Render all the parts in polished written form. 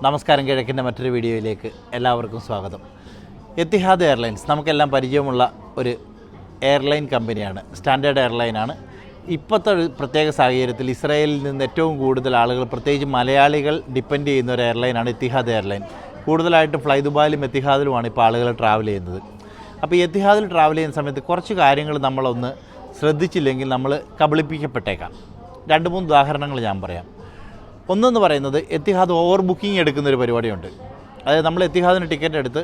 നമസ്കാരം. കിഴക്കിൻ്റെ മറ്റൊരു വീഡിയോയിലേക്ക് എല്ലാവർക്കും സ്വാഗതം. എത്തിഹാദ് എയർലൈൻസ് നമുക്കെല്ലാം പരിചയമുള്ള ഒരു എയർലൈൻ കമ്പനിയാണ്. സ്റ്റാൻഡേർഡ് എയർലൈനാണ്. ഇപ്പോഴത്തെ ഒരു പ്രത്യേക സാഹചര്യത്തിൽ ഇസ്രായേലിൽ നിന്ന് ഏറ്റവും കൂടുതൽ ആളുകൾ, പ്രത്യേകിച്ച് മലയാളികൾ ഡിപ്പെൻഡ് ചെയ്യുന്ന ഒരു എയർലൈനാണ് എത്തിഹാദ് എയർലൈൻ. കൂടുതലായിട്ട് ഫ്ലൈ ദുബായിലും എത്തിഹാദിലുമാണ് ഇപ്പോൾ ആളുകൾ ട്രാവൽ ചെയ്യുന്നത്. അപ്പോൾ ഈ എത്തിഹാദിൽ ട്രാവൽ ചെയ്യുന്ന സമയത്ത് കുറച്ച് കാര്യങ്ങൾ നമ്മളൊന്ന് ശ്രദ്ധിച്ചില്ലെങ്കിൽ നമ്മൾ കബളിപ്പിക്കപ്പെട്ടേക്കാം. 2-3 ഉദാഹരണങ്ങൾ ഞാൻ പറയാം. ഒന്നെന്ന് പറയുന്നത്, എത്തിഹാദ് ഓവർ ബുക്കിംഗ് എടുക്കുന്നൊരു പരിപാടിയുണ്ട്. അതായത് നമ്മൾ എത്തിഹാദിന് ടിക്കറ്റ് എടുത്ത്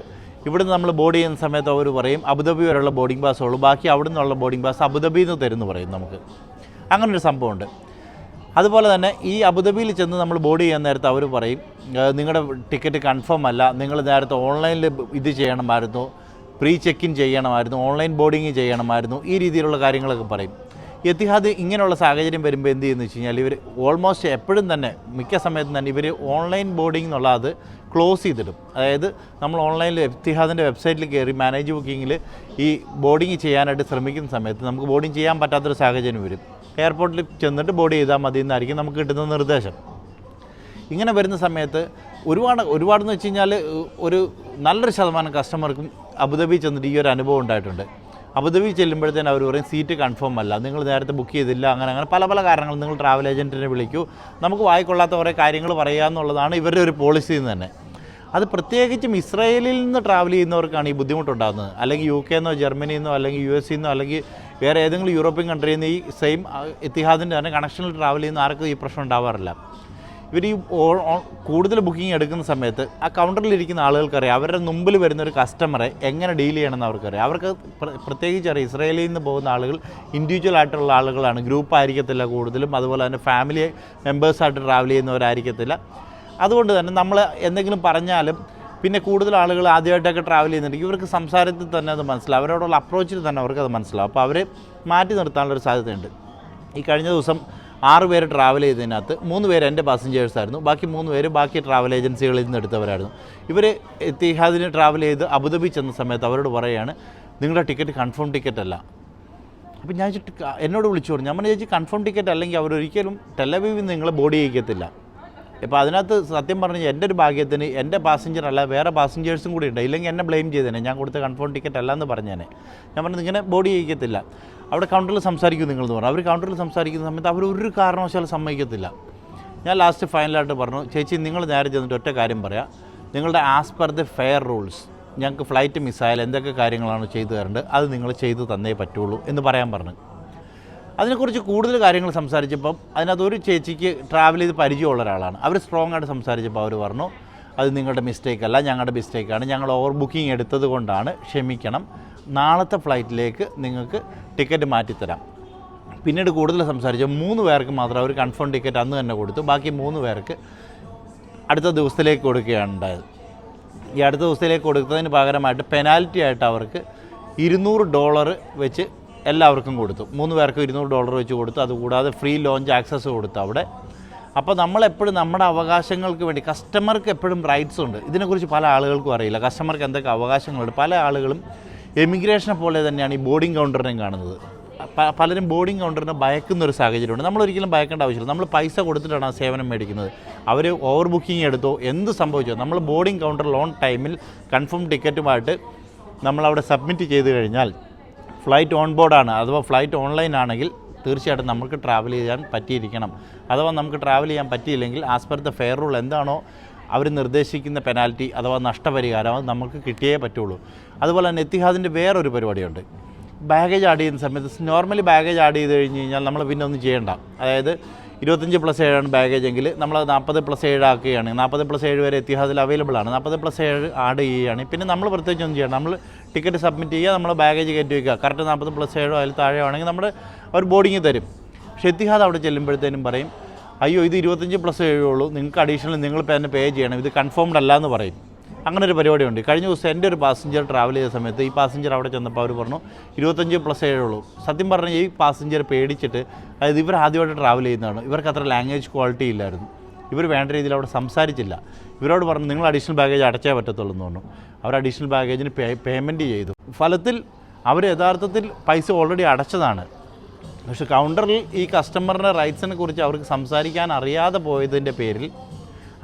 ഇവിടുന്ന് നമ്മൾ ബോർഡ് ചെയ്യുന്ന സമയത്ത് അവർ പറയും അബുദാബി വരെയുള്ള ബോർഡിംഗ് പാസ് ഉള്ളൂ, ബാക്കി അവിടെ നിന്നുള്ള ബോർഡിംഗ് പാസ് അബുദാബിയിൽ നിന്ന് തരുമെന്ന് പറയും നമുക്ക്. അങ്ങനൊരു സംഭവമുണ്ട്. അതുപോലെ തന്നെ ഈ അബുദാബിയിൽ ചെന്ന് നമ്മൾ ബോർഡ് ചെയ്യാൻ നേരത്ത് അവർ പറയും നിങ്ങളുടെ ടിക്കറ്റ് കൺഫേം അല്ല, നിങ്ങൾ നേരത്തെ ഓൺലൈനിൽ ഇത് ചെയ്യണമായിരുന്നു, പ്രീ ചെക്ക് ഇൻ ചെയ്യണമായിരുന്നു, ഓൺലൈൻ ബോർഡിങ് ചെയ്യണമായിരുന്നു, ഈ രീതിയിലുള്ള കാര്യങ്ങളൊക്കെ പറയും. എത്തിഹാദ് ഇങ്ങനെയുള്ള സാഹചര്യം വരുമ്പോൾ എന്ത് ചെയ്യുന്നു വെച്ച് കഴിഞ്ഞാൽ ഇവർ ഓൾമോസ്റ്റ് എപ്പോഴും തന്നെ മിക്ക സമയത്തും തന്നെ ഇവർ ഓൺലൈൻ ബോർഡിംഗ് എന്നുള്ള അത് ക്ലോസ് ചെയ്തിടും. അതായത് നമ്മൾ ഓൺലൈനിൽ എത്തിഹാദിൻ്റെ വെബ്സൈറ്റിൽ കയറി മാനേജ് ബുക്കിങ്ങിൽ ഈ ബോർഡിങ് ചെയ്യാനായിട്ട് ശ്രമിക്കുന്ന സമയത്ത് നമുക്ക് ബോർഡിങ് ചെയ്യാൻ പറ്റാത്തൊരു സാഹചര്യം വരും. എയർപോർട്ടിൽ ചെന്നിട്ട് ബോർഡ് ചെയ്താൽ മതി എന്നായിരിക്കും നമുക്ക് കിട്ടുന്ന നിർദ്ദേശം. ഇങ്ങനെ വരുന്ന സമയത്ത് ഒരുപാടെന്ന് വെച്ച് കഴിഞ്ഞാൽ ഒരു നല്ലൊരു ശതമാനം കസ്റ്റമർക്കും അബുദാബി ചെന്നിട്ട് ഈ ഒരു അനുഭവം ഉണ്ടായിട്ടുണ്ട്. അബുദാബി ചെല്ലുമ്പോഴത്തേനും അവർ പറയും സീറ്റ് കൺഫേം അല്ല, നിങ്ങൾ നേരത്തെ ബുക്ക് ചെയ്തില്ല, അങ്ങനെ പല കാരണങ്ങൾ. നിങ്ങൾ ട്രാവൽ ഏജൻറ്റിനെ വിളിക്കൂ, നമുക്ക് വായിക്കൊള്ളാത്ത കുറേ കാര്യങ്ങൾ പറയുക എന്നുള്ളതാണ് ഇവരുടെ ഒരു പോളിസി തന്നെ. അത് പ്രത്യേകിച്ചും ഇസ്രായേലിൽ നിന്ന് ട്രാവൽ ചെയ്യുന്നവർക്കാണ് ഈ ബുദ്ധിമുട്ടുണ്ടാകുന്നത്. അല്ലെങ്കിൽ UK എന്നോ ജർമ്മനിയിൽ നിന്നോ അല്ലെങ്കിൽ US എന്നോ അല്ലെങ്കിൽ വേറെ ഏതെങ്കിലും യൂറോപ്യൻ കൺട്രിയിൽ നിന്ന് ഈ സെയിം എത്തിഹാദിൻ്റെ തന്നെ കണക്ഷനിൽ ട്രാവൽ ചെയ്യുന്ന ആർക്കും ഈ പ്രശ്നം ഉണ്ടാവാറില്ല. ഇവർ ഈ കൂടുതൽ ബുക്കിംഗ് എടുക്കുന്ന സമയത്ത് ആ കൗണ്ടറിലിരിക്കുന്ന ആളുകൾക്കറിയാം അവരുടെ മുമ്പിൽ വരുന്ന ഒരു കസ്റ്റമറെ എങ്ങനെ ഡീൽ ചെയ്യണമെന്ന് അവർക്കറിയാം. അവർക്ക് പ്രത്യേകിച്ച് അറിയാം ഇസ്രായേലിൽ നിന്ന് പോകുന്ന ആളുകൾ ഇൻഡിവിജ്വൽ ആയിട്ടുള്ള ആളുകളാണ്, ഗ്രൂപ്പ് ആയിരിക്കത്തില്ല കൂടുതലും. അതുപോലെ തന്നെ ഫാമിലി മെമ്പേഴ്സായിട്ട് ട്രാവൽ ചെയ്യുന്നവരായിരിക്കത്തില്ല. അതുകൊണ്ട് തന്നെ നമ്മൾ എന്തെങ്കിലും പറഞ്ഞാലും പിന്നെ കൂടുതൽ ആളുകൾ ആദ്യമായിട്ടൊക്കെ ട്രാവൽ ചെയ്യുന്നുണ്ടെങ്കിൽ ഇവർക്ക് സംസാരത്തിൽ തന്നെ അത് മനസ്സിലാവും, അവരോടുള്ള അപ്രോച്ചിൽ തന്നെ അവർക്കത് മനസ്സിലാവും. അപ്പോൾ അവരെ മാറ്റി നിർത്താനുള്ളൊരു സാധ്യതയുണ്ട്. ഈ കഴിഞ്ഞ ദിവസം 6 പേര് ട്രാവൽ ചെയ്തതിനകത്ത് 3 പേര് എൻ്റെ പാസഞ്ചേഴ്സായിരുന്നു, ബാക്കി 3 പേര് ബാക്കി ട്രാവൽ ഏജൻസികളിൽ നിന്ന് എടുത്തവരായിരുന്നു. ഇവർ എത്തിഹാദിന് ട്രാവൽ ചെയ്ത് അബുദാബി ചെന്ന സമയത്ത് അവരോട് പറയുകയാണ് നിങ്ങളുടെ ടിക്കറ്റ് കൺഫേം ടിക്കറ്റ് അല്ല. അപ്പോൾ ഞാൻ എന്നോട് വിളിച്ചു പറഞ്ഞു, ഞാൻ ചേച്ചി കൺഫേം ടിക്കറ്റ് അല്ലെങ്കിൽ അവരൊരിക്കലും ടെലവീവിൽ നിന്ന് നിങ്ങളെ ബോർഡ് ചെയ്യിക്കത്തില്ല. ഇപ്പോൾ അതിനകത്ത് സത്യം പറഞ്ഞാൽ എൻ്റെ ഒരു ഭാഗ്യത്തിന് എൻ്റെ പാസഞ്ചർ അല്ല വേറെ പാസഞ്ചേഴ്സും കൂടി ഉണ്ട്, ഇല്ലെങ്കിൽ എന്നെ ബ്ലെയിം ചെയ്തേനെ, ഞാൻ കൊടുത്ത കൺഫേം ടിക്കറ്റ് അല്ല എന്ന് പറഞ്ഞേനെ. ഞാൻ പറഞ്ഞു ഇങ്ങനെ ബോഡി ചെയ്യിക്കത്തില്ല, അവിടെ കൗണ്ടറിൽ സംസാരിക്കും നിങ്ങളെന്ന് പറഞ്ഞു. അവർ കൗണ്ടറിൽ സംസാരിക്കുന്ന സമയത്ത് അവർ ഒരു കാരണവശാലും സമ്മതിക്കത്തില്ല. ഞാൻ ലാസ്റ്റ് ഫൈനലായിട്ട് പറഞ്ഞു ചേച്ചി നിങ്ങൾ നേരെ ചെന്നിട്ട് ഒറ്റ കാര്യം പറയാം, നിങ്ങളുടെ as per the fair rules ഞങ്ങൾക്ക് ഫ്ലൈറ്റ് മിസ്സായാലും എന്തൊക്കെ കാര്യങ്ങളാണ് ചെയ്തു തരേണ്ടത് അത് നിങ്ങൾ ചെയ്തു തന്നേ പറ്റുള്ളൂ എന്ന് പറയാൻ പറഞ്ഞു. അതിനെക്കുറിച്ച് കൂടുതൽ കാര്യങ്ങൾ സംസാരിച്ചപ്പം അതിനകത്ത് ഒരു ചേച്ചിക്ക് ട്രാവൽ ചെയ്ത് പരിചയമുള്ള ഒരാളാണ്. അവർ സ്ട്രോങ് ആയിട്ട് സംസാരിച്ചപ്പോൾ അവർ പറഞ്ഞു അത് നിങ്ങളുടെ മിസ്റ്റേക്ക് അല്ല, ഞങ്ങളുടെ മിസ്റ്റേക്കാണ്, ഞങ്ങൾ ഓവർ ബുക്കിംഗ് എടുത്തത് കൊണ്ടാണ്, ക്ഷമിക്കണം, നാളത്തെ ഫ്ലൈറ്റിലേക്ക് നിങ്ങൾക്ക് ടിക്കറ്റ് മാറ്റിത്തരാം. പിന്നീട് കൂടുതൽ സംസാരിച്ച 3 പേർക്ക് മാത്രം അവർ കൺഫേം ടിക്കറ്റ് അന്ന് തന്നെ കൊടുത്തു, ബാക്കി 3 പേർക്ക് അടുത്ത ദിവസത്തിലേക്ക് കൊടുക്കുകയാണ് ഉണ്ടായത്. ഈ അടുത്ത ദിവസത്തിലേക്ക് കൊടുത്തതിന് പകരമായിട്ട് പെനാൽറ്റി ആയിട്ട് അവർക്ക് $200 വെച്ച് എല്ലാവർക്കും കൊടുത്തു. 3 പേർക്ക് $200 വെച്ച് കൊടുത്തു. അതുകൂടാതെ ഫ്രീ ലോഞ്ച് ആക്സസ് കൊടുത്തു അവിടെ. അപ്പോൾ നമ്മളെപ്പോഴും നമ്മുടെ അവകാശങ്ങൾക്ക് വേണ്ടി, കസ്റ്റമർക്ക് എപ്പോഴും റൈറ്റ്സ് ഉണ്ട്. ഇതിനെക്കുറിച്ച് പല ആളുകൾക്കും അറിയില്ല കസ്റ്റമർക്ക് എന്തൊക്കെ അവകാശങ്ങളുണ്ട്. പല ആളുകളും എമിഗ്രേഷനെ പോലെ തന്നെയാണ് ഈ ബോർഡിംഗ് കൗണ്ടറിനെയും കാണുന്നത്. പലരും ബോർഡിംഗ് കൗണ്ടറിനെ ഭയക്കുന്നൊരു സാഹചര്യമുണ്ട്. നമ്മളൊരിക്കലും ഭയക്കേണ്ട ആവശ്യമില്ല. നമ്മൾ പൈസ കൊടുത്തിട്ടാണ് ആ സേവനം മേടിക്കുന്നത്. അവർ ഓവർ ബുക്കിംഗ് എടുത്തോ എന്ത് സംഭവിച്ചോ നമ്മൾ ബോർഡിംഗ് കൗണ്ടറിൽ ഓൺ ടൈമിൽ കൺഫേം ടിക്കറ്റുമായിട്ട് നമ്മളവിടെ സബ്മിറ്റ് ചെയ്ത് കഴിഞ്ഞാൽ ഫ്ലൈറ്റ് ഓൺ ബോർഡാണ് അഥവാ ഫ്ലൈറ്റ് ഓൺലൈൻ ആണെങ്കിൽ തീർച്ചയായിട്ടും നമുക്ക് ട്രാവൽ ചെയ്യാൻ പറ്റിയിരിക്കണം. അഥവാ നമുക്ക് ട്രാവൽ ചെയ്യാൻ പറ്റിയില്ലെങ്കിൽ as per the fair rule എന്താണോ അവർ നിർദ്ദേശിക്കുന്ന പെനാൽറ്റി അഥവാ നഷ്ടപരിഹാരം അത് നമുക്ക് കിട്ടിയേ പറ്റുള്ളൂ. അതുപോലെ തന്നെ എത്തിഹാദിൻ്റെ വേറൊരു പരിപാടിയുണ്ട്. ബാഗേജ് ആഡ് ചെയ്യുന്ന സമയത്ത് നോർമലി ബാഗേജ് ആഡ് ചെയ്ത് കഴിഞ്ഞ് കഴിഞ്ഞാൽ നമ്മൾ പിന്നെ ഒന്നും ചെയ്യേണ്ട. അതായത് 25+7 ബാഗേജ് എങ്കിൽ നമ്മൾ 40+7 ആക്കുകയാണ്. 40+7 വരെ എത്തിഹാദിൽ അവൈലബിൾ ആണ്. 40+7 ആഡ് ചെയ്യുകയാണെങ്കിൽ പിന്നെ നമ്മൾ പ്രത്യേകിച്ച് ഒന്നും ചെയ്യണം. നമ്മൾ ടിക്കറ്റ് സബ്മിറ്റ് ചെയ്യുക, നമ്മൾ ബാഗേജ് കയറ്റി വയ്ക്കുക. കറക്റ്റ് 40+7 അതിൽ താഴെ ആണെങ്കിൽ നമ്മുടെ അവർ ബോർഡിങ് തരും. പക്ഷേ എത്തിഹാദ് അവിടെ ചെല്ലുമ്പോഴത്തേനും പറയും അയ്യോ ഇത് 25+7 ഉള്ളൂ, നിങ്ങൾക്ക് അഡീഷണൽ നിങ്ങൾ തന്നെ പേ ചെയ്യണം, ഇത് കൺഫേംഡ് അല്ല എന്ന് പറയും. അങ്ങനെ ഒരു പരിപാടിയുണ്ട്. കഴിഞ്ഞ ദിവസം എൻ്റെ ഒരു പാസഞ്ചർ ട്രാവൽ ചെയ്ത സമയത്ത് ഈ പാസഞ്ചർ അവിടെ ചെന്നപ്പോൾ അവർ പറഞ്ഞു 25+7 ഉള്ളൂ. സത്യം പറഞ്ഞാൽ ഈ പാസഞ്ചർ പേടിച്ചിട്ട്, അതായത് ഇവർ ആദ്യമായിട്ട് ട്രാവൽ ചെയ്യുന്നതാണ്, ഇവർക്ക് അത്ര ലാംഗ്വേജ് ക്വാളിറ്റി ഇല്ലായിരുന്നു. ഇവർ വേണ്ട രീതിയിൽ അവിടെ സംസാരിച്ചില്ല. ഇവരോട് പറഞ്ഞു നിങ്ങൾ അഡീഷണൽ ബാഗേജ് അടച്ചേ പറ്റത്തുള്ളൂ എന്ന് പറഞ്ഞു. അവർ അഡീഷണൽ ബാഗേജിന് പേയ്മെൻറ്റ് ചെയ്തു. ഫലത്തിൽ അവർ യഥാർത്ഥത്തിൽ പൈസ ഓൾറെഡി അടച്ചതാണ്. പക്ഷെ കൗണ്ടറിൽ ഈ കസ്റ്റമറിൻ്റെ റൈറ്റ്സിനെ കുറിച്ച് അവർക്ക് സംസാരിക്കാൻ അറിയാതെ പോയതിൻ്റെ പേരിൽ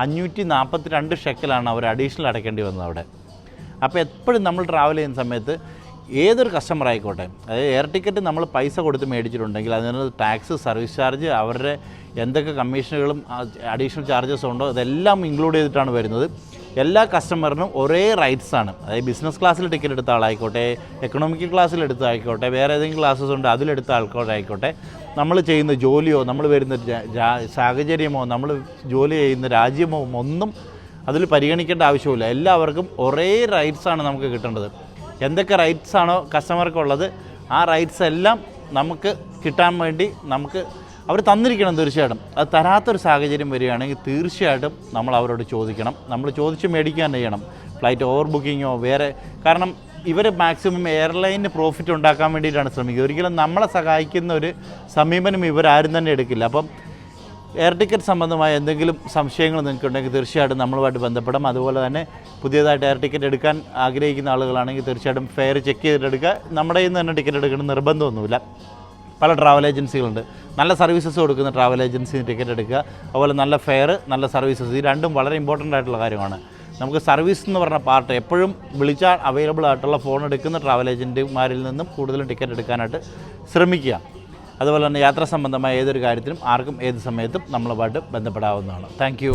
542 ഷെക്കലാണ് അവർ അഡീഷണൽ അടയ്ക്കേണ്ടി വന്നത് അവിടെ. അപ്പോൾ എപ്പോഴും നമ്മൾ ട്രാവൽ ചെയ്യുന്ന സമയത്ത് ഏതൊരു കസ്റ്റമർ ആയിക്കോട്ടെ, അതായത് എയർ ടിക്കറ്റ് നമ്മൾ പൈസ കൊടുത്ത് മേടിച്ചിട്ടുണ്ടെങ്കിൽ അതിന് ടാക്സ്, സർവീസ് ചാർജ്, അവരുടെ എന്തൊക്കെ കമ്മീഷനുകളും അഡീഷണൽ ചാർജസ് ഉണ്ടോ അതെല്ലാം ഇൻക്ലൂഡ് ചെയ്തിട്ടാണ് വരുന്നത്. എല്ലാ കസ്റ്റമറിനും ഒരേ റൈറ്റ്സാണ്. അതായത് ബിസിനസ് ക്ലാസ്സിൽ ടിക്കറ്റ് എടുത്ത ആളായിക്കോട്ടെ, എക്കണോമിക്കൽ ക്ലാസ്സിൽ എടുത്തായിക്കോട്ടെ, വേറെ ഏതെങ്കിലും ക്ലാസ്സസ് ഉണ്ട് അതിലെടുത്ത ആൾക്കാരായിക്കോട്ടെ, നമ്മൾ ചെയ്യുന്ന ജോലിയോ നമ്മൾ വരുന്ന സാഹചര്യമോ നമ്മൾ ജോലി ചെയ്യുന്ന രാജ്യമോ ഒന്നും അതിൽ പരിഗണിക്കേണ്ട ആവശ്യമില്ല. എല്ലാവർക്കും ഒരേ റൈറ്റ്സാണ് നമുക്ക് കിട്ടേണ്ടത്. എന്തൊക്കെ റൈറ്റ്സാണോ കസ്റ്റമർക്കുള്ളത് ആ റൈറ്റ്സ് എല്ലാം നമുക്ക് കിട്ടാൻ വേണ്ടി നമുക്ക് അവർ തന്നിരിക്കണം. തീർച്ചയായിട്ടും അത് തരാത്തൊരു സാഹചര്യം വരികയാണെങ്കിൽ തീർച്ചയായിട്ടും നമ്മൾ അവരോട് ചോദിക്കണം. നമ്മൾ ചോദിച്ച് മേടിക്കാൻ ചെയ്യണം. ഫ്ലൈറ്റ് ഓവർ ബുക്കിങ്ങോ വേറെ, കാരണം ഇവർ മാക്സിമം എയർലൈനിന് പ്രോഫിറ്റ് ഉണ്ടാക്കാൻ വേണ്ടിയിട്ടാണ് ശ്രമിക്കുക. ഒരിക്കലും നമ്മളെ സഹായിക്കുന്ന ഒരു സമീപനം ഇവരാരും തന്നെ എടുക്കില്ല. അപ്പം എയർ ടിക്കറ്റ് സംബന്ധമായ എന്തെങ്കിലും സംശയങ്ങൾ നിങ്ങൾക്കുണ്ടെങ്കിൽ തീർച്ചയായിട്ടും നമ്മളുമായിട്ട് ബന്ധപ്പെടാം. അതുപോലെ തന്നെ പുതിയതായിട്ട് എയർ ടിക്കറ്റ് എടുക്കാൻ ആഗ്രഹിക്കുന്ന ആളുകളാണെങ്കിൽ തീർച്ചയായിട്ടും ഫെയർ ചെക്ക് ചെയ്തിട്ട് എടുക്കുക. നമ്മുടെ കയ്യിൽ നിന്ന് തന്നെ ടിക്കറ്റ് എടുക്കണം നിർബന്ധമൊന്നുമില്ല. പല ട്രാവൽ ഏജൻസികളുണ്ട്, നല്ല സർവീസസ് കൊടുക്കുന്ന ട്രാവൽ ഏജൻസി ടിക്കറ്റ് എടുക്കുക. അതുപോലെ നല്ല ഫെയർ, നല്ല സർവീസസ്, ഈ രണ്ടും വളരെ ഇമ്പോർട്ടൻ്റ് ആയിട്ടുള്ള കാര്യമാണ്. നമുക്ക് സർവീസ് എന്ന് പറഞ്ഞ പാർട്ട് എപ്പോഴും വിളിച്ചാൽ അവൈലബിൾ ആയിട്ടുള്ള ഫോൺ എടുക്കുന്ന ട്രാവൽ ഏജൻറ്റുമാരിൽ നിന്നും കൂടുതലും ടിക്കറ്റ് എടുക്കാനായിട്ട് ശ്രമിക്കുക. അതുപോലെ തന്നെ യാത്രാ സംബന്ധമായ ഏതൊരു കാര്യത്തിനും ആർക്കും ഏത് സമയത്തും നമ്മളുമായിട്ട് ബന്ധപ്പെടാവുന്നതാണ്. Thank you.